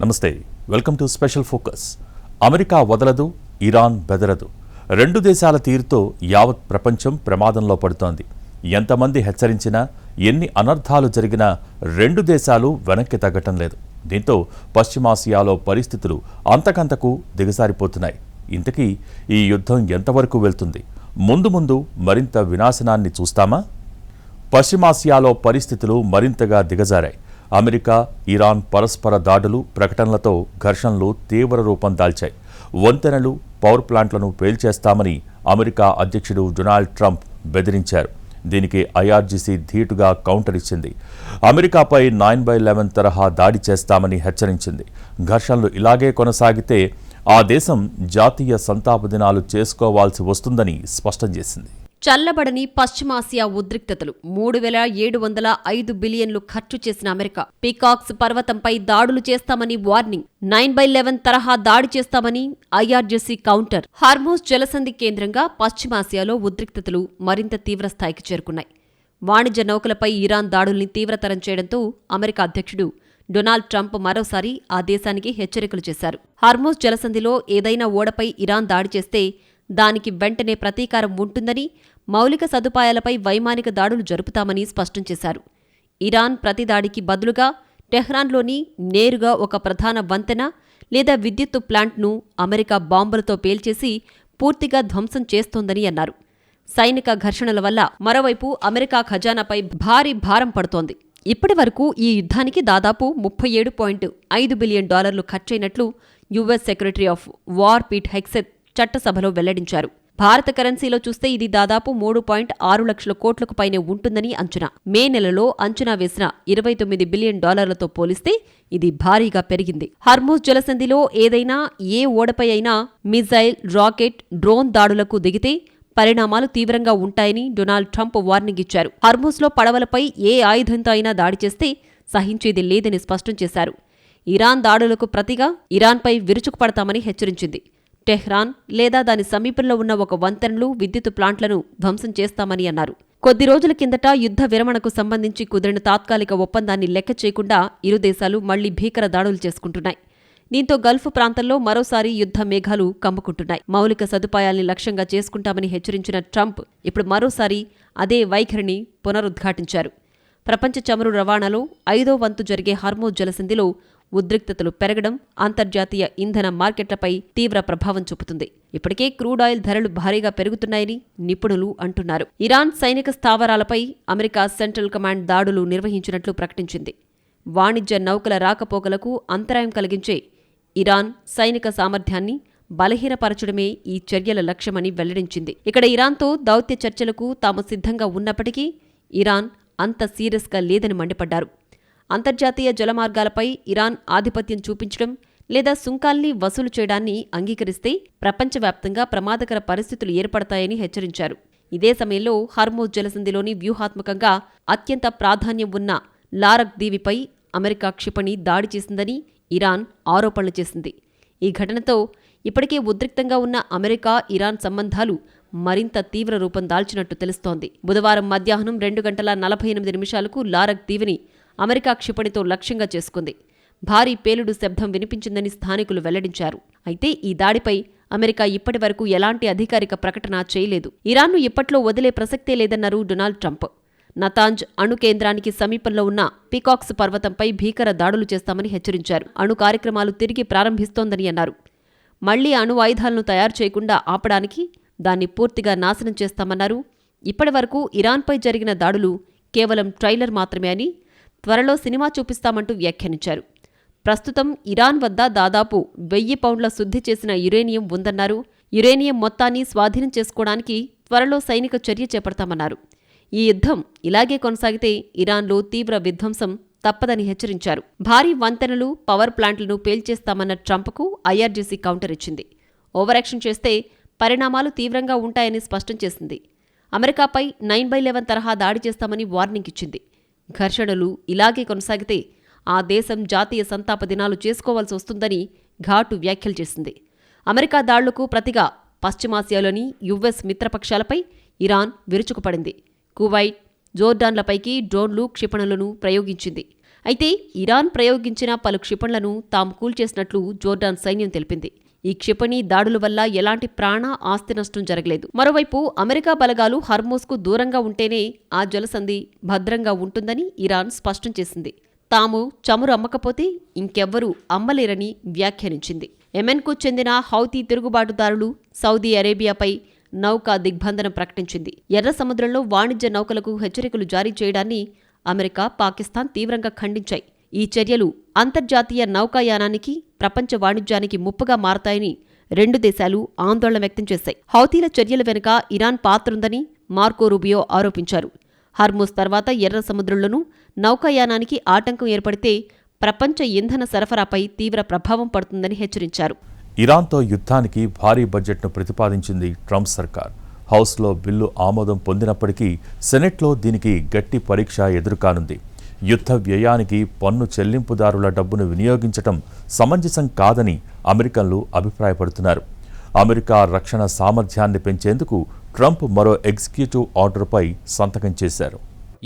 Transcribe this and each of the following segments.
నమస్తే, welcome to special focus. America వదలదు, Iran బెదరదు. రెండు దేశాల తీరుతో యావత్ ప్రపంచం ప్రమాదంలో పడుతోంది. ఎంతమంది హెచ్చరించినా, ఎన్ని అనర్థాలు జరిగినా రెండు దేశాలు వెనక్కి తగ్గటం లేదు. దీంతో పశ్చిమాసియాలో పరిస్థితులు అంతకంతకు దిగజారిపోతున్నాయి. ఇంతకీ ఈ యుద్ధం ఎంతవరకు వెళ్తుంది? ముందు ముందు మరింత వినాశనాన్ని చూస్తామా? పశ్చిమాసియాలో పరిస్థితులు మరింతగా దిగజారాయి. అమెరికా, ఇరాన్ పరస్పర దాడులు, ప్రకటనలతో ఘర్షణలు తీవ్ర రూపం దాల్చాయి. వంతెనలు, పవర్ ప్లాంట్లను పేల్చేస్తామని అమెరికా అధ్యక్షుడు డొనాల్డ్ ట్రంప్ బెదిరించారు. దీనికి ఐఆర్జీసీ ధీటుగా కౌంటర్ ఇచ్చింది. అమెరికాపై 9/11 తరహా దాడి చేస్తామని హెచ్చరించింది. ఘర్షణలు ఇలాగే కొనసాగితే ఆ దేశం జాతీయ సంతాప దినాలు చేసుకోవాల్సి వస్తుందని స్పష్టం చేసింది. చల్లబడని పశ్చిమాసియా ఉద్రిక్తతలు. 3,705 బిలియన్లు ఖర్చు చేసిన అమెరికా పీకాక్స్ పర్వతంపై దాడులు చేస్తామని వార్నింగ్. 9/11 తరహా దాడి చేస్తామని ఐఆర్జీసీ కౌంటర్. హార్మూజ్ జలసంధి కేంద్రంగా పశ్చిమాసియాలో ఉద్రిక్తతలు మరింత తీవ్రస్థాయికి చేరుకున్నాయి. వాణిజ్య నౌకలపై ఇరాన్ దాడుల్ని తీవ్రతరం చేయడంతో అమెరికా అధ్యక్షుడు డొనాల్డ్ ట్రంప్ మరోసారి ఆ దేశానికి హెచ్చరికలు చేశారు. హార్మూజ్ జలసంధిలో ఏదైనా ఓడపై ఇరాన్ దాడి చేస్తే దానికి వెంటనే ప్రతీకారం ఉంటుందని, మౌలిక సదుపాయాలపై వైమానిక దాడులు జరుపుతామని స్పష్టం చేశారు. ఇరాన్ ప్రతిదాడికి బదులుగా టెహ్రాన్లోని నేరుగా ఒక ప్రధాన వంతెన లేదా విద్యుత్తు ప్లాంట్ను అమెరికా బాంబులతో పేల్చేసి పూర్తిగా ధ్వంసం చేస్తోందని అన్నారు. సైనిక ఘర్షణల వల్ల మరోవైపు అమెరికా ఖజానాపై భారీ భారం పడుతోంది. ఇప్పటి వరకు ఈ యుద్ధానికి దాదాపు $37.5 బిలియన్ ఖర్చయినట్లు US secretary of war Pete Hegseth చట్టసభలో వెల్లడించారు. భారత కరెన్సీలో చూస్తే ఇది దాదాపు 3.6 లక్షల కోట్లకు పైనే ఉంటుందని అంచనా. మే నెలలో అంచనా వేసిన $29 బిలియన్ పోలిస్తే ఇది భారీగా పెరిగింది. హర్మూజ్ జలసంధిలో ఏదైనా ఏ ఓడపై అయినా మిజైల్, రాకెట్, డ్రోన్ దాడులకు దిగితే పరిణామాలు తీవ్రంగా ఉంటాయని డొనాల్డ్ ట్రంప్ వార్నింగ్ ఇచ్చారు. హర్మూజ్లో పడవలపై ఏ ఆయుధంతో అయినా దాడి చేస్తే సహించేది లేదని స్పష్టం చేశారు. ఇరాన్ దాడులకు ప్రతిగా ఇరాన్పై విరుచుకుపడతామని హెచ్చరించింది. టెహ్రాన్ లేదా దాని సమీపంలో ఉన్న ఒక వంతెనలు, విద్యుత్ ప్లాంట్లను ధ్వంసం చేస్తామని అన్నారు. కొద్ది రోజుల కిందట యుద్ధ విరమణకు సంబంధించి కుదిరిన తాత్కాలిక ఒప్పందాన్ని లెక్క చేయకుండా ఇరు దేశాలు మళ్లీ భీకర దాడులు చేసుకుంటున్నాయి. దీంతో గల్ఫ్ ప్రాంతంలో మరోసారి యుద్ధ మేఘాలు కమ్ముకుంటున్నాయి. మౌలిక సదుపాయాల్ని లక్ష్యంగా చేసుకుంటామని హెచ్చరించిన ట్రంప్ ఇప్పుడు మరోసారి అదే వైఖరిని పునరుద్ఘాటించారు. ప్రపంచ చమురు రవాణాలో 5వ వంతు జరిగే హార్మూజ్ జలసంధిలో ఉద్రిక్తతలు పెరగడం అంతర్జాతీయ ఇంధన మార్కెట్లపై తీవ్ర ప్రభావం చూపుతుంది. ఇప్పటికే క్రూడ్ ఆయిల్ ధరలు భారీగా పెరుగుతున్నాయని నిపుణులు అంటున్నారు. ఇరాన్ సైనిక స్థావరాలపై అమెరికా సెంట్రల్ కమాండ్ దాడులు నిర్వహించినట్లు ప్రకటించింది. వాణిజ్య నౌకల రాకపోకలకు అంతరాయం కలిగించే ఇరాన్ సైనిక సామర్థ్యాన్ని బలహీనపరచడమే ఈ చర్యల లక్ష్యమని వెల్లడించింది. ఇక్కడ ఇరాన్తో దౌత్య చర్చలకు తాము సిద్ధంగా ఉన్నప్పటికీ ఇరాన్ అంత సీరియస్గా లేదని మండిపడ్డారు. అంతర్జాతీయ జలమార్గాలపై ఇరాన్ ఆధిపత్యం చూపించడం లేదా సుంకాల్ని వసూలు చేయడాన్ని అంగీకరిస్తే ప్రపంచవ్యాప్తంగా ప్రమాదకర పరిస్థితులు ఏర్పడతాయని హెచ్చరించారు. ఇదే సమయంలో హర్మూజ్ జలసంధిలోని వ్యూహాత్మకంగా అత్యంత ప్రాధాన్యం ఉన్న లారక్ దీవిపై అమెరికా క్షిపణి దాడి చేసిందని ఇరాన్ ఆరోపణలు చేసింది. ఈ ఘటనతో ఇప్పటికే ఉద్రిక్తంగా ఉన్న అమెరికా, ఇరాన్ సంబంధాలు మరింత తీవ్ర రూపం దాల్చినట్టు తెలుస్తోంది. బుధవారం మధ్యాహ్నం 2:48 లారక్ దీవిని అమెరికా క్షిపణితో లక్ష్యంగా చేసుకుంది. భారీ పేలుడు శబ్దం వినిపించిందని స్థానికులు వెల్లడించారు. అయితే ఈ దాడిపై అమెరికా ఇప్పటి వరకు ఎలాంటి అధికారిక ప్రకటన చేయలేదు. ఇరాన్ను ఇప్పట్లో వదిలే ప్రసక్తే లేదన్నారు డొనాల్డ్ ట్రంప్. నతాంజ్ అణు కేంద్రానికి సమీపంలో ఉన్న పీకాక్స్ పర్వతంపై భీకర దాడులు చేస్తామని హెచ్చరించారు. అణు కార్యక్రమాలు తిరిగి ప్రారంభిస్తోందని అన్నారు. మళ్లీ అణు ఆయుధాలను తయారు చేయకుండా ఆపడానికి దాన్ని పూర్తిగా నాశనం చేస్తామన్నారు. ఇప్పటి వరకు ఇరాన్పై జరిగిన దాడులు కేవలం ట్రైలర్ మాత్రమే అని, త్వరలో సినిమా చూపిస్తామంటూ వ్యాఖ్యానించారు. ప్రస్తుతం ఇరాన్ వద్ద దాదాపు 1000 పౌండ్ల శుద్ధి చేసిన యురేనియం ఉందన్నారు. యురేనియం మొత్తాన్ని స్వాధీనం చేసుకోవడానికి త్వరలో సైనిక చర్య చేపడతామన్నారు. ఈ యుద్ధం ఇలాగే కొనసాగితే ఇరాన్లో తీవ్ర విధ్వంసం తప్పదని హెచ్చరించారు. భారీ వంతెనలు, పవర్ ప్లాంట్లను పేల్చేస్తామన్న ట్రంప్కు ఐఆర్జీసీ కౌంటర్ ఇచ్చింది. ఓవరాక్షన్ చేస్తే పరిణామాలు తీవ్రంగా ఉంటాయని స్పష్టం చేసింది. అమెరికాపై 9/11 తరహా దాడి చేస్తామని వార్నింగ్ ఇచ్చింది. ఘర్షణలు ఇలాగే కొనసాగితే ఆ దేశం జాతీయ సంతాప దినాలు చేసుకోవాల్సి వస్తుందని ఘాటు వ్యాఖ్యలు చేసింది. అమెరికా దాడులకు ప్రతిగా పశ్చిమాసియాలోని యుఎస్ మిత్రపక్షాలపై ఇరాన్ విరుచుకుపడింది. కువైట్, జోర్డాన్లపైకి డ్రోన్లు, క్షిపణులను ప్రయోగించింది. అయితే ఇరాన్ ప్రయోగించిన పలు క్షిపణులను తాము కూల్చేసినట్లు జోర్డాన్ సైన్యం తెలిపింది. ఈ క్షిపణి దాడుల వల్ల ఎలాంటి ప్రాణ ఆస్తి నష్టం జరగలేదు. మరోవైపు అమెరికా బలగాలు హర్మూజ్కు దూరంగా ఉంటేనే ఆ జలసంధి భద్రంగా ఉంటుందని ఇరాన్ స్పష్టం చేసింది. తాము చమురు అమ్మకపోతే ఇంకెవ్వరూ అమ్మలేరని వ్యాఖ్యానించింది. యెమెన్కు చెందిన హౌతీ తిరుగుబాటుదారులు సౌదీ అరేబియాపై నౌకా దిగ్బంధనం ప్రకటించింది. ఎర్ర సముద్రంలో వాణిజ్య నౌకలకు హెచ్చరికలు జారీ చేయడాన్ని అమెరికా, పాకిస్తాన్ తీవ్రంగా ఖండించాయి. ఈ చర్యలు అంతర్జాతీయ నౌకాయానానికి, ప్రపంచ వాణిజ్యానికి ముప్పుగా మారతాయని రెండు దేశాలు ఆందోళన వ్యక్తం చేశాయి. హౌతీల చర్యల వెనుక ఇరాన్ పాత్రుందని మార్కో రూబియో ఆరోపించారు. హర్మూజ్ తర్వాత ఎర్ర సముద్రంలోనూ నౌకాయానానికి ఆటంకం ఏర్పడితే ప్రపంచ ఇంధన సరఫరాపై తీవ్ర ప్రభావం పడుతుందని హెచ్చరించారు. ఇరాన్తో యుద్ధానికి భారీ బడ్జెట్ను ప్రతిపాదించింది ట్రంప్ సర్కార్. హౌస్లో బిల్లు ఆమోదం పొందినప్పటికీ సెనెట్లో దీనికి గట్టి పరీక్ష ఎదురుకానుంది. యుద్ధ వ్యయానికి పన్ను చెల్లింపుదారుల డబ్బును వినియోగించటం సమంజసం కాదని అమెరికన్లు అభిప్రాయపడుతున్నారు. అమెరికా రక్షణ సామర్థ్యాన్ని పెంచేందుకు ట్రంప్ మరో ఎగ్జిక్యూటివ్ ఆర్డర్పై సంతకం చేశారు.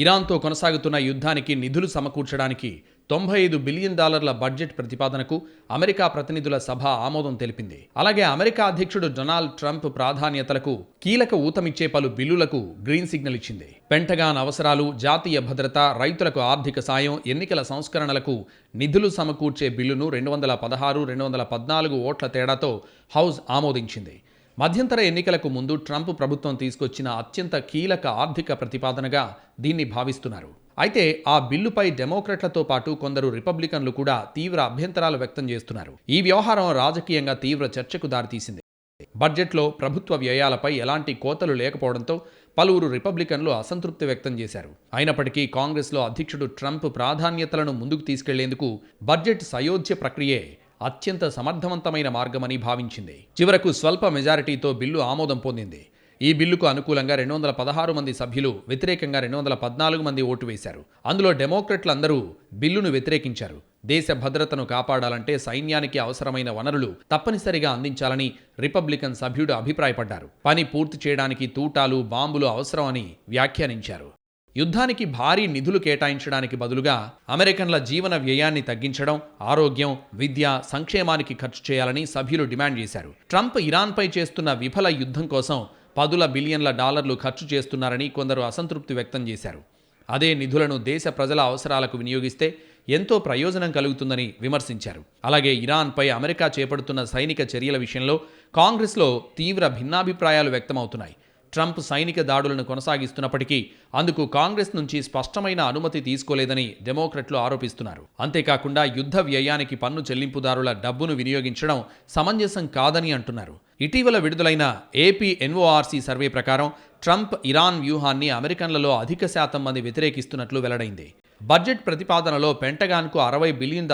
ఇరాన్తో కొనసాగుతున్న యుద్ధానికి నిధులు సమకూర్చడానికి $95 బిలియన్ బడ్జెట్ ప్రతిపాదనకు అమెరికా ప్రతినిధుల సభ ఆమోదం తెలిపింది. అలాగే అమెరికా అధ్యక్షుడు డొనాల్డ్ ట్రంప్ ప్రాధాన్యతలకు కీలక ఊతమిచ్చే పలు బిల్లులకు గ్రీన్ సిగ్నల్ ఇచ్చింది. పెంటగాన్ అవసరాలు, జాతీయ భద్రత, రైతులకు ఆర్థిక సాయం, ఎన్నికల సంస్కరణలకు నిధులు సమకూర్చే బిల్లును 216, 214 ఓట్ల తేడాతో హౌస్ ఆమోదించింది. మధ్యంతర ఎన్నికలకు ముందు ట్రంప్ ప్రభుత్వం తీసుకొచ్చిన అత్యంత కీలక ఆర్థిక ప్రతిపాదనగా దీన్ని భావిస్తున్నారు. అయితే ఆ బిల్లుపై డెమోక్రట్లతో పాటు కొందరు రిపబ్లికన్లు కూడా తీవ్ర అభ్యంతరాలు వ్యక్తం చేస్తున్నారు. ఈ వ్యవహారం రాజకీయంగా తీవ్ర చర్చకు దారితీసింది. బడ్జెట్లో ప్రభుత్వ వ్యయాలపై ఎలాంటి కోతలు లేకపోవడంతో పలువురు రిపబ్లికన్లు అసంతృప్తి వ్యక్తం చేశారు. అయినప్పటికీ కాంగ్రెస్లో అధ్యక్షుడు ట్రంప్ ప్రాధాన్యతలను ముందుకు తీసుకెళ్లేందుకు బడ్జెట్ సయోధ్య ప్రక్రియే అత్యంత సమర్థవంతమైన మార్గమని భావించింది. చివరకు స్వల్ప మెజారిటీతో బిల్లు ఆమోదం పొందింది. ఈ బిల్లుకు అనుకూలంగా 216 మంది సభ్యులు, వ్యతిరేకంగా 214 మంది ఓటు వేశారు. అందులో డెమోక్రట్లందరూ బిల్లును వ్యతిరేకించారు. దేశ భద్రతను కాపాడాలంటే సైన్యానికి అవసరమైన వనరులు తప్పనిసరిగా అందించాలని రిపబ్లికన్ సభ్యుడు అభిప్రాయపడ్డారు. పని పూర్తి చేయడానికి తూటాలు, బాంబులు అవసరమని వ్యాఖ్యానించారు. యుద్ధానికి భారీ నిధులు కేటాయించడానికి బదులుగా అమెరికన్ల జీవన వ్యయాన్ని తగ్గించడం, ఆరోగ్యం, విద్య, సంక్షేమానికి ఖర్చు చేయాలని సభ్యులు డిమాండ్ చేశారు. ట్రంప్ ఇరాన్పై చేస్తున్న విఫల యుద్ధం కోసం $10 బిలియన్ల ఖర్చు చేస్తున్నారని కొందరు అసంతృప్తి వ్యక్తం చేశారు. అదే నిధులను దేశ ప్రజల అవసరాలకు వినియోగిస్తే ఎంతో ప్రయోజనం కలుగుతుందని విమర్శించారు. అలాగే ఇరాన్పై అమెరికా చేపడుతున్న సైనిక చర్యల విషయంలో కాంగ్రెస్లో తీవ్ర భిన్నాభిప్రాయాలు వ్యక్తమవుతున్నాయి. ట్రంప్ సైనిక దాడులను కొనసాగిస్తున్నప్పటికీ అందుకు కాంగ్రెస్ నుంచి స్పష్టమైన అనుమతి తీసుకోలేదని డెమోక్రట్లు ఆరోపిస్తున్నారు. అంతేకాకుండా యుద్ధ వ్యయానికి పన్ను చెల్లింపుదారుల డబ్బును వినియోగించడం సమంజసం కాదని అంటున్నారు. ఇటీవల విడుదలైన ఏపీ ఎన్ఓఆర్సీ సర్వే ప్రకారం ట్రంప్ ఇరాన్ వ్యూహాన్ని అమెరికన్లలో అధిక శాతం మంది వ్యతిరేకిస్తున్నట్లు వెల్లడైంది. బడ్జెట్ ప్రతిపాదనలో పెంటగాన్కు $60 బిలియన్,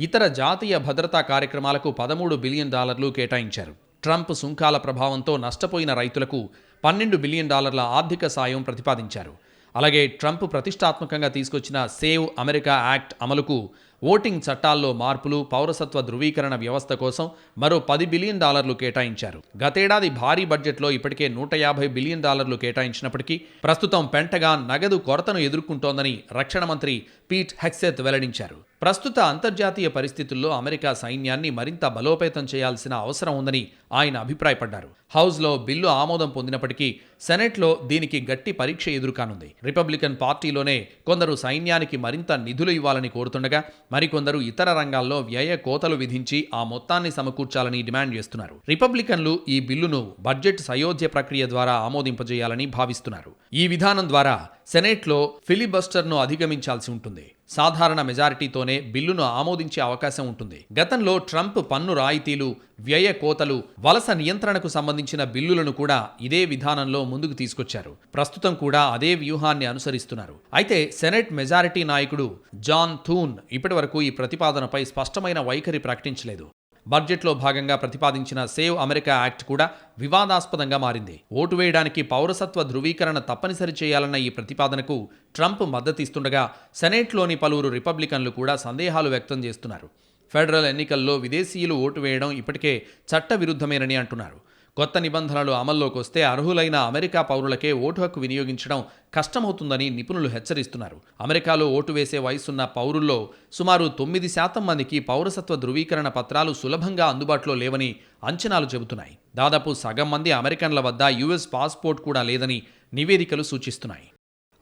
ఇతర జాతీయ భద్రతా కార్యక్రమాలకు $13 బిలియన్ కేటాయించారు. ట్రంప్ సుంకాల ప్రభావంతో నష్టపోయిన రైతులకు $12 బిలియన్ ఆర్థిక సాయం ప్రతిపాదించారు. అలాగే ట్రంప్ ప్రతిష్టాత్మకంగా తీసుకొచ్చిన సేవ్ అమెరికా యాక్ట్ అమలుకు, ఓటింగ్ చట్టాల్లో మార్పులు, పౌరసత్వ ధృవీకరణ వ్యవస్థ కోసం మరో $10 బిలియన్ కేటాయించారు. గతేడాది భారీ బడ్జెట్లో ఇప్పటికే $150 బిలియన్ కేటాయించినప్పటికీ ప్రస్తుతం పెంటగాన్ నగదు కొరతను ఎదుర్కొంటోందని రక్షణ మంత్రి పీట్ హెగ్సెత్ వెల్లడించారు. ప్రస్తుత అంతర్జాతీయ పరిస్థితుల్లో అమెరికా సైన్యాన్ని మరింత బలోపేతం చేయాల్సిన అవసరం ఉందని ఆయన అభిప్రాయపడ్డారు. హౌస్లో బిల్లు ఆమోదం పొందినప్పటికీ సెనెట్లో దీనికి గట్టి పరీక్ష ఎదురుకానుంది. రిపబ్లికన్ పార్టీలోనే కొందరు సైన్యానికి మరింత నిధులు ఇవ్వాలని కోరుతుండగా మరికొందరు ఇతర రంగాల్లో వ్యయ కోతలు విధించి ఆ మొత్తాన్ని సమకూర్చాలని డిమాండ్ చేస్తున్నారు. రిపబ్లికన్లు ఈ బిల్లును బడ్జెట్ సయోధ్య ప్రక్రియ ద్వారా ఆమోదింపజేయాలని భావిస్తున్నారు. ఈ విధానం ద్వారా సెనెట్లో ఫిలిబస్టర్ను అధిగమించాల్సి ఉంటుంది. సాధారణ మెజారిటీతోనే బిల్లును ఆమోదించే అవకాశం ఉంటుంది. గతంలో ట్రంప్ పన్ను రాయితీలు, వ్యయ కోతలు, వలస నియంత్రణకు సంబంధించిన బిల్లులను కూడా ఇదే విధానంలో ముందుకు తీసుకొచ్చారు. ప్రస్తుతం కూడా అదే వ్యూహాన్ని అనుసరిస్తున్నారు. అయితే సెనెట్ మెజారిటీ నాయకుడు జాన్ థూన్ ఇప్పటివరకు ఈ ప్రతిపాదనపై స్పష్టమైన వైఖరి ప్రకటించలేదు. బడ్జెట్లో భాగంగా ప్రతిపాదించిన సేవ్ అమెరికా యాక్ట్ కూడా వివాదాస్పదంగా మారింది. ఓటు వేయడానికి పౌరసత్వ ధృవీకరణ తప్పనిసరి చేయాలన్న ఈ ప్రతిపాదనకు ట్రంప్ మద్దతిస్తుండగా సెనేట్లోని పలువురు రిపబ్లికన్లు కూడా సందేహాలు వ్యక్తం చేస్తున్నారు. ఫెడరల్ ఎన్నికల్లో విదేశీయులు ఓటు వేయడం ఇప్పటికే చట్టవిరుద్ధమేనని అంటున్నారు. కొత్త నిబంధనలు అమల్లోకి వస్తే అర్హులైన అమెరికా పౌరులకే ఓటు హక్కు వినియోగించడం కష్టమవుతుందని నిపుణులు హెచ్చరిస్తున్నారు. అమెరికాలో ఓటు వేసే వయసున్న పౌరుల్లో సుమారు 9% మందికి పౌరసత్వ ధృవీకరణ పత్రాలు సులభంగా అందుబాటులో లేవని అంచనాలు చెబుతున్నాయి. దాదాపు సగం మంది అమెరికన్ల వద్ద యుఎస్ పాస్పోర్ట్ కూడా లేదని నివేదికలు సూచిస్తున్నాయి.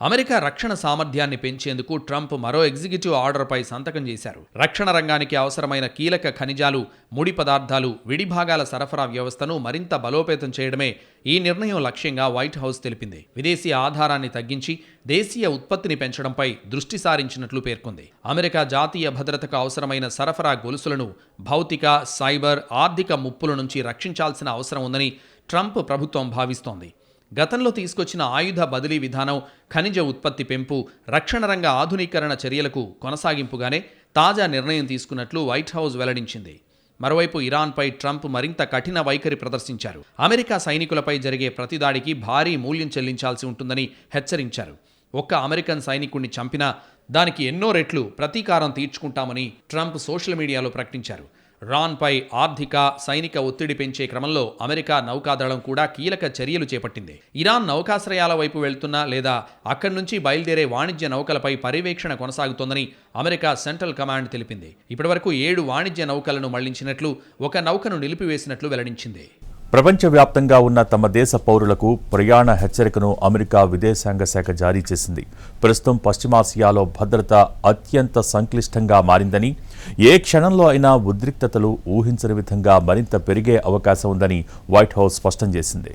అమెరికా రక్షణ సామర్థ్యాన్ని పెంచేందుకు ట్రంప్ మరో ఎగ్జిక్యూటివ్ ఆర్డర్పై సంతకం చేశారు. రక్షణ రంగానికి అవసరమైన కీలక ఖనిజాలు, ముడి పదార్థాలు, విడిభాగాల సరఫరా వ్యవస్థను మరింత బలోపేతం చేయడమే ఈ నిర్ణయం లక్ష్యంగా వైట్ హౌస్ తెలిపింది. విదేశీ ఆధారాన్ని తగ్గించి దేశీయ ఉత్పత్తిని పెంచడంపై దృష్టి సారించినట్లు పేర్కొంది. అమెరికా జాతీయ భద్రతకు అవసరమైన సరఫరా గొలుసులను భౌతిక, సైబర్, ఆర్థిక ముప్పుల నుంచి రక్షించాల్సిన అవసరం ఉందని ట్రంప్ ప్రభుత్వం భావిస్తోంది. గతంలో తీసుకొచ్చిన ఆయుధ బదిలీ విధానం, ఖనిజ ఉత్పత్తి పెంపు, రక్షణ రంగ ఆధునీకరణ చర్యలకు కొనసాగింపుగానే తాజా నిర్ణయం తీసుకున్నట్లు వైట్ హౌస్ వెల్లడించింది. మరోవైపు ఇరాన్పై ట్రంప్ మరింత కఠిన వైఖరి ప్రదర్శించారు. అమెరికా సైనికులపై జరిగే ప్రతిదాడికి భారీ మూల్యం చెల్లించాల్సి ఉంటుందని హెచ్చరించారు. ఒక్క అమెరికన్ సైనికుణ్ణి చంపినా దానికి ఎన్నో రెట్లు ప్రతీకారం తీర్చుకుంటామని ట్రంప్ సోషల్ మీడియాలో ప్రకటించారు. ఇరాన్పై ఆర్థిక, సైనిక ఒత్తిడి పెంచే క్రమంలో అమెరికా నౌకాదళం కూడా కీలక చర్యలు చేపట్టింది. ఇరాన్ నౌకాశ్రయాల వైపు వెళ్తున్నా లేదా అక్కడి నుంచి బయలుదేరే వాణిజ్య నౌకలపై పర్యవేక్షణ కొనసాగుతోందని అమెరికా సెంట్రల్ కమాండ్ తెలిపింది. ఇప్పటివరకు 7 వాణిజ్య నౌకలను మళ్లించినట్లు, ఒక నౌకను నిలిపివేసినట్లు వెల్లడించింది. ప్రపంచవ్యాప్తంగా ఉన్న తమ దేశ పౌరులకు ప్రయాణ హెచ్చరికను అమెరికా విదేశాంగ శాఖ జారీ చేసింది. ప్రస్తుతం పశ్చిమాసియాలో భద్రత అత్యంత సంక్లిష్టంగా మారిందని, ఏ క్షణంలో అయినా ఉద్రిక్తతలు ఊహించని విధంగా మరింత పెరిగే అవకాశం ఉందని వైట్ హౌస్ స్పష్టం చేసింది.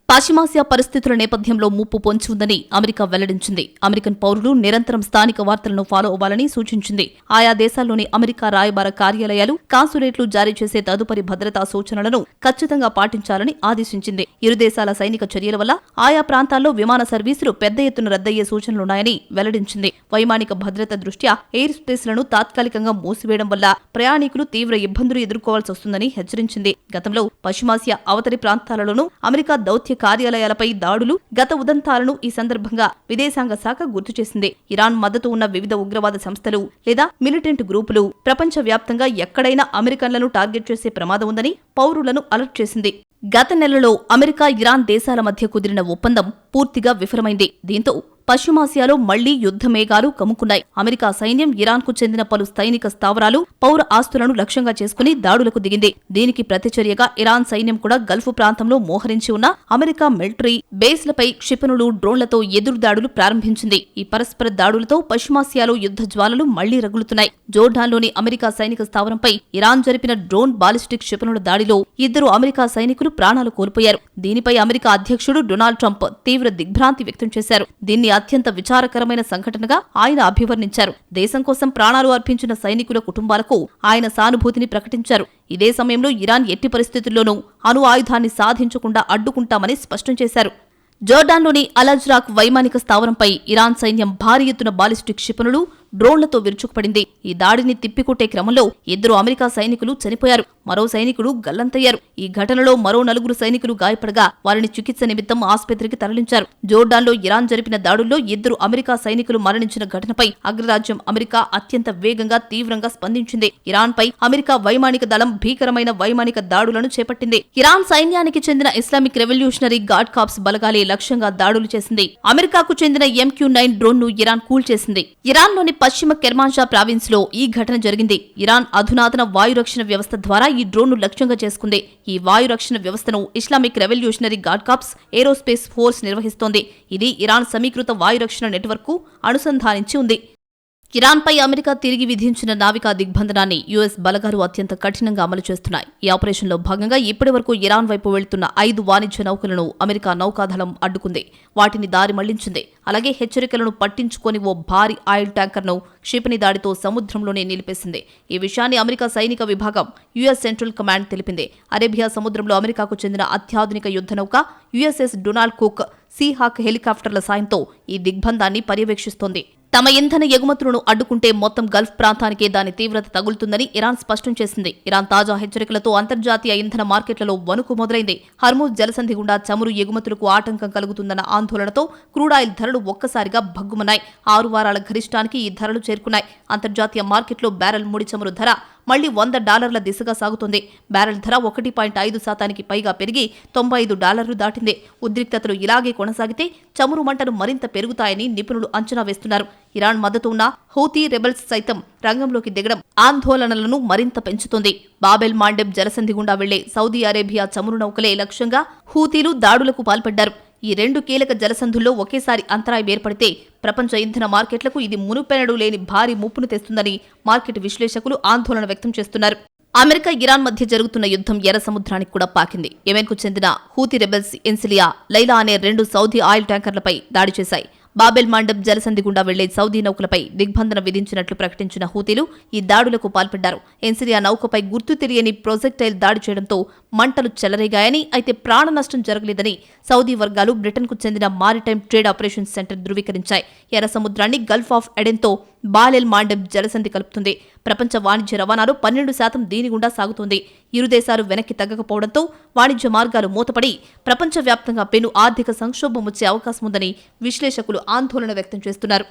పశ్చిమాసియా పరిస్థితుల నేపథ్యంలో ముప్పు పొంచి ఉందని అమెరికా వెల్లడించింది. అమెరికన్ పౌరులు నిరంతరం స్థానిక వార్తలను ఫాలో అవ్వాలని సూచించింది. ఆయా దేశాల్లోని అమెరికా రాయబార కార్యాలయాలు, కాన్సులేట్లు జారీ చేసే తదుపరి భద్రతా సూచనలను ఖచ్చితంగా పాటించాలని ఆదేశించింది. ఇరు దేశాల సైనిక చర్యల వల్ల ఆయా ప్రాంతాల్లో విమాన సర్వీసులు పెద్ద ఎత్తున రద్దయ్యే సూచనలున్నాయని వెల్లడించింది. వైమానిక భద్రత దృష్ట్యా ఎయిర్ స్పేస్లను తాత్కాలికంగా మూసివేయడం వల్ల ప్రయాణికులు తీవ్ర ఇబ్బందులు ఎదుర్కోవాల్సి వస్తుందని హెచ్చరించింది. గతంలో పశ్చిమాసియా అవతలి ప్రాంతాలలోనూ అమెరికా దౌత్య కార్యాలయాలపై దాడులు, గత ఉదంతాలను ఈ సందర్భంగా విదేశాంగ శాఖ గుర్తు చేసింది. ఇరాన్ మద్దతు ఉన్న వివిధ ఉగ్రవాద సంస్థలు లేదా మిలిటెంట్ గ్రూపులు ప్రపంచవ్యాప్తంగా ఎక్కడైనా అమెరికన్లను టార్గెట్ చేసే ప్రమాదం ఉందని పౌరులను అలర్ట్ చేసింది. గత నెలలో అమెరికా, ఇరాన్ దేశాల మధ్య కుదిరిన ఒప్పందం పూర్తిగా విఫలమైంది. దీంతో పశ్చిమాసియాలో మళ్లీ యుద్ధ మేఘాలు కమ్ముకున్నాయి. అమెరికా సైన్యం ఇరాన్కు చెందిన పలు సైనిక స్థావరాలు, పౌర ఆస్తులను లక్ష్యంగా చేసుకుని దాడులకు దిగింది. దీనికి ప్రతిచర్యగా ఇరాన్ సైన్యం కూడా గల్ఫ్ ప్రాంతంలో మోహరించి ఉన్న అమెరికా మిలిటరీ బేస్లపై క్షిపణులు, డ్రోన్లతో ఎదురుదాడులు ప్రారంభించింది. ఈ పరస్పర దాడులతో పశ్చిమాసియాలో యుద్ధ జ్వాలలు మళ్లీ రగులుతున్నాయి. జోర్డాన్లోని అమెరికా సైనిక స్థావరంపై ఇరాన్ జరిపిన డ్రోన్, బాలిస్టిక్ క్షిపణుల దాడిలో 2 అమెరికా సైనికులు ప్రాణాలు కోల్పోయారు. దీనిపై అమెరికా అధ్యక్షుడు డొనాల్డ్ ట్రంప్ తీవ్ర దిగ్భ్రాంతి వ్యక్తం చేశారు. దీన్ని అత్యంత విచారకరమైన సంఘటనగా ఆయన అభివర్ణించారు. దేశం కోసం ప్రాణాలు అర్పించిన సైనికుల కుటుంబాలకు ఆయన సానుభూతిని ప్రకటించారు. ఇదే సమయంలో ఇరాన్ ఎట్టి పరిస్థితుల్లోనూ అణు ఆయుధాన్ని సాధించకుండా అడ్డుకుంటామని స్పష్టం చేశారు. జోర్డాన్లోని అల్-అజ్రాక్ వైమానిక స్థావరంపై ఇరాన్ సైన్యం భారీ ఎత్తున బాలిస్టిక్ క్షిపణులు, డ్రోన్లతో విరుచుకుపడింది. ఈ దాడిని తిప్పికొట్టే క్రమంలో 2 అమెరికా సైనికులు చనిపోయారు. మరో సైనికుడు గల్లంతయ్యారు. ఈ ఘటనలో మరో 4 సైనికులు గాయపడగా వారిని చికిత్స నిమిత్తం ఆసుపత్రికి తరలించారు. జోర్డాన్లో ఇరాన్ జరిపిన దాడుల్లో 2 అమెరికా సైనికులు మరణించిన ఘటనపై అగ్రరాజ్యం అమెరికా అత్యంత వేగంగా, తీవ్రంగా స్పందించింది. ఇరాన్పై అమెరికా వైమానిక దళం భీకరమైన వైమానిక దాడులను చేపట్టింది. ఇరాన్ సైన్యానికి చెందిన ఇస్లామిక్ రెవల్యూషనరీ గార్డ్ కార్ప్స్ బలగాలే లక్ష్యంగా దాడులు చేసింది. అమెరికాకు చెందిన MQ-9 డ్రోన్ ను ఇరాన్ కూల్చేసింది. ఇరాన్లోని పశ్చిమ కెర్మాన్షా ప్రావిన్స్ లో ఈ ఘటన జరిగింది. ఇరాన్ అధునాతన వాయురక్షణ వ్యవస్థ ద్వారా ఈ డ్రోన్ ను లక్ష్యంగా చేసుకుంది. ఈ వాయురక్షణ వ్యవస్థను Islamic revolutionary guard corps aerospace force నిర్వహిస్తోంది. ఇది ఇరాన్ సమీకృత వాయురక్షణ నెట్వర్క్ కు అనుసంధానించి ఉంది. ఇరాన్పై అమెరికా తిరిగి విధించిన నావికా దిగ్బంధనాన్ని యుఎస్ బలగాలు అత్యంత కఠినంగా అమలు చేస్తున్నాయి. ఈ ఆపరేషన్లో భాగంగా ఇప్పటివరకు ఇరాన్ వైపు వెళ్తున్న 5 వాణిజ్య నౌకలను అమెరికా నౌకాదళం అడ్డుకుంది. వాటిని దారి మళ్లించింది. అలాగే హెచ్చరికలను పట్టించుకొని ఓ భారీ ఆయిల్ ట్యాంకర్ను క్షిపణి దాడితో సముద్రంలోనే నిలిపేసింది. ఈ విషయాన్ని అమెరికా సైనిక విభాగం యుఎస్ సెంట్రల్ కమాండ్ తెలిపింది. అరేబియా సముద్రంలో అమెరికాకు చెందిన అత్యాధునిక యుద్ధ నౌక యుఎస్ఎస్ డొనాల్డ్ కుక్ సీహాక్ హెలికాప్టర్ల సాయంతో ఈ దిగ్బంధాన్ని పర్యవేక్షిస్తోంది. తమ ఇంధన ఎగుమతులను అడ్డుకుంటే మొత్తం గల్ఫ్ ప్రాంతానికే దాని తీవ్రత తగులుతుందని ఇరాన్ స్పష్టం చేసింది. ఇరాన్ తాజా హెచ్చరికలతో అంతర్జాతీయ ఇంధన మార్కెట్లలో వణుకు మొదలైంది. హర్మూజ్ జలసంధి గుండా చమురు ఎగుమతులకు ఆటంకం కలుగుతుందన్న ఆందోళనతో క్రూడాయిల్ ధరలు ఒక్కసారిగా భగ్గుమన్నాయి. 6 వారాల గరిష్టానికి ఈ ధరలు చేరుకున్నాయి. అంతర్జాతీయ మార్కెట్లో బ్యారెల్ ముడి చమురు ధర మళ్లీ $100 దిశగా సాగుతోంది. బ్యారెల్ ధర 1.5% పైగా పెరిగి $95 దాటింది. ఉద్రిక్తతలు ఇలాగే కొనసాగితే చమురు మంటలు మరింత పెరుగుతాయని నిపుణులు అంచనా వేస్తున్నారు. ఇరాన్ మద్దతు ఉన్న హూతీ రెబెల్స్ సైతం రంగంలోకి దిగడం ఆందోళనలను మరింత పెంచుతోంది. బాబెల్ మాండెబ్ జలసంధి గుండా వెళ్లే సౌదీ అరేబియా చమురు నౌకలే లక్ష్యంగా హూతీలు దాడులకు పాల్పడ్డారు. ఈ 2 కీలక జలసంధుల్లో ఒకేసారి అంతరాయం ఏర్పడితే ప్రపంచ ఇంధన మార్కెట్లకు ఇది మునుపెన్నడూ లేని భారీ ముప్పును తెస్తుందని మార్కెట్ విశ్లేషకులు ఆందోళన వ్యక్తం చేస్తున్నారు. అమెరికా ఇరాన్ మధ్య జరుగుతున్న యుద్ధం ఎర్ర సముద్రానికి కూడా పాకింది. యెమెన్కు చెందిన హూతీ రెబెల్స్ ఎన్సిలియా, లైలా అనే 2 సౌదీ ఆయిల్ ట్యాంకర్లపై దాడి చేశాయి. బాబెల్ మాండబ్ జలసంధి గుండా వెళ్లే సౌదీ నౌకలపై దిగ్బంధన విధించినట్లు ప్రకటించిన హూతీలు ఈ దాడులకు పాల్పడ్డారు. ఎన్సిలియా నౌకపై గుర్తు తెలియని ప్రొజెక్టైల్ దాడి చేయడంతో మంటలు చెలరేగాయని, అయితే ప్రాణ నష్టం జరగలేదని సౌదీ వర్గాలు బ్రిటన్కు చెందిన మారిటైమ్ ట్రేడ్ ఆపరేషన్స్ సెంటర్ ధృవీకరించాయి. ఎర్ర సముద్రాన్ని గల్ఫ్ ఆఫ్ ఎడెన్తో బాలెల్ మాండబ్ జలసంధి కలుపుతుంది. ప్రపంచ వాణిజ్య రవాణాలో 12% దీని గుండా సాగుతోంది. ఇరు దేశాలు వెనక్కి తగ్గకపోవడంతో వాణిజ్య మార్గాలు మూతపడి ప్రపంచవ్యాప్తంగా పెను ఆర్థిక సంక్షోభం వచ్చే అవకాశం ఉందని విశ్లేషకులు ఆందోళన వ్యక్తం చేస్తున్నారు.